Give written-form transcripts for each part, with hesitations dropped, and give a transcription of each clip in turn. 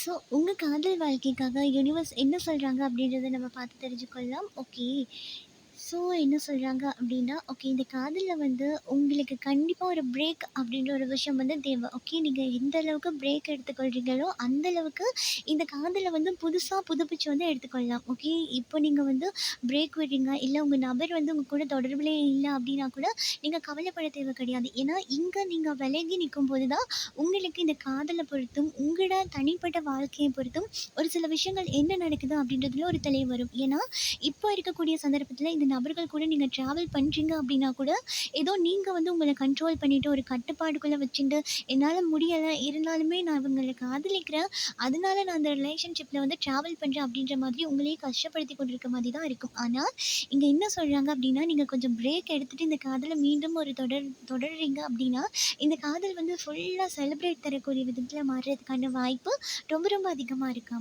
So, உங்க காதல் வாழ்க்கைக்காக யுனிவர்ஸ் என்ன சொல்றாங்க அப்படின்றத நம்ம பார்த்து தெரிஞ்சுக்கொள்ளலாம். ஓகே. ஸோ என்ன சொல்றாங்க அப்படின்னா, ஓகே இந்த காதல்ல வந்து உங்களுக்கு கண்டிப்பா ஒரு பிரேக் அப்படின்ற ஒரு விஷயம் வந்து தேவை. ஓகே. நீங்க எந்த அளவுக்கு பிரேக் எடுத்துக்கொள்றீங்களோ, அந்த அளவுக்கு இந்த காதல வந்து புதுசா புதுப்பிச்சு வந்து எடுத்துக்கொள்ளலாம். ஓகே. இப்போ நீங்க வந்து பிரேக் விடுறீங்க, இல்ல உங்க நபர் வந்து உங்க கூட தொடர்புலயே இல்ல அப்படின்னா கூட, நீங்க கவலைப்பட தேவை கிடையாது. ஏன்னா, இங்க நீங்க விலகி நிக்கும்போது தான் உங்களுக்கு இந்த காதல பொறுத்தும், உங்களோட தனிப்பட்ட வாழ்க்கைய பொறுத்தும் ஒரு சில விஷயங்கள் என்ன நடக்குது அப்படின்றதுல ஒரு தெளிவு வரும். ஏன்னா, இப்போ இருக்கக்கூடிய சந்தர்ப்பத்தில இந்த நபர்கள் கூட நீங்க ட்ராவல் பண்றீங்க அப்படின்னா கூட, ஏதோ நீங்க வந்து உங்கள கண்ட்ரோல் பண்ணிட்டு ஒரு கட்டுப்பாடுக்குள்ள வச்சுண்டு, என்னால முடியல, இருந்தாலுமே நான் இவங்கள காதலிக்கிறேன். அதனால நான் அந்த ரிலேஷன்ஷிப்ல வந்து ட்ராவல் பண்றேன் அப்படின்ற மாதிரி உங்களையே கஷ்டப்படுத்திக் கொண்டிருக்க மாதிரி தான் இருக்கும். ஆனா, இங்க என்ன சொல்றாங்க அப்படின்னா, நீங்க கொஞ்சம் பிரேக் எடுத்துட்டு இந்த காதல மீண்டும் ஒரு தொடர்றீங்க அப்படின்னா, இந்த காதல் வந்து ஃபுல்லா செலிப்ரேட் தரக்கூடிய விதத்தில மாறுறதுக்கான வாய்ப்பு ரொம்ப ரொம்ப அதிகமா இருக்கா?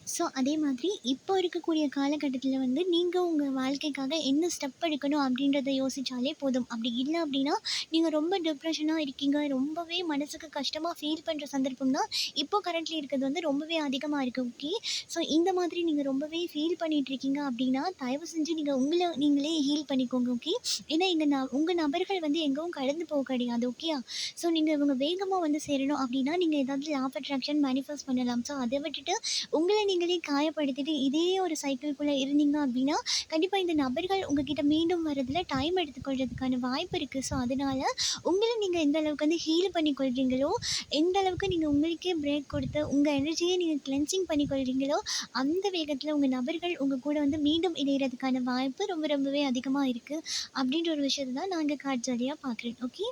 ஸோ, அதே மாதிரி இப்போ இருக்கக்கூடிய காலகட்டத்தில வந்து நீங்க உங்க வாழ்க்கைக்காக என்ன ஸ்டெப் எடுக்கணும் அப்படின்றத யோசிச்சாலே போதும். அப்படி இல்ல அப்படின்னா, நீங்க ரொம்ப டிப்ரஷனா இருக்கீங்க, ரொம்பவே மனசுக்கு கஷ்டமா ஃபீல் பண்ற சந்தர்ப்பம் தான் இப்போ கரண்ட்லி இருக்கிறது வந்து ரொம்பவே அதிகமா இருக்கு. ஓகே. ஸோ, இந்த மாதிரி நீங்க ரொம்பவே ஃபீல் பண்ணிட்டு இருக்கீங்க அப்படின்னா, தயவு செஞ்சு நீங்க உங்கள நீங்களே ஹீல் பண்ணிக்கோங்க. ஓகே. ஏன்னா இங்க உங்க நபர்கள் வந்து எங்கவும் கடந்து போக கிடையாது. ஓகேயா? ஸோ, நீங்க இவங்க வேகமா வந்து சேரணும் அப்படின்னா, நீங்க ஏதாவது லா ஆஃப் அட்ராக்ஷன் மேனிஃபெஸ்ட் பண்ணலாம். ஸோ, அத விட்டுட்டு உங்கள நீங்களே காயப்படுத்திட்டு இதே ஒரு சைக்கிள்குள்ள இருந்தீங்க அப்படின்னா, கண்டிப்பா இந்த நபர்கள் உங்ககிட்ட மீண்டும் வரதுல டைம் எடுத்துக்கொள்றதுக்கான வாய்ப்பு இருக்கு. ஸோ, அதனால உங்கள நீங்க எந்த அளவுக்கு வந்து ஹீல் பண்ணிக்கொள்றீங்களோ, எந்த அளவுக்கு நீங்க உங்களுக்கே பிரேக் கொடுத்து, உங்க எனர்ஜிய நீங்க கிளென்சிங் பண்ணிக்கொள்றீங்களோ, அந்த வேகத்தில உங்க நபர்கள் உங்க கூட வந்து மீண்டும் இணையறதுக்கான வாய்ப்பு ரொம்பவே அதிகமா இருக்கு. அப்படின்ற ஒரு விஷயத்த தான் நான் இங்க கார்ட்ஸ் வழியா பார்க்குறேன். ஓகே.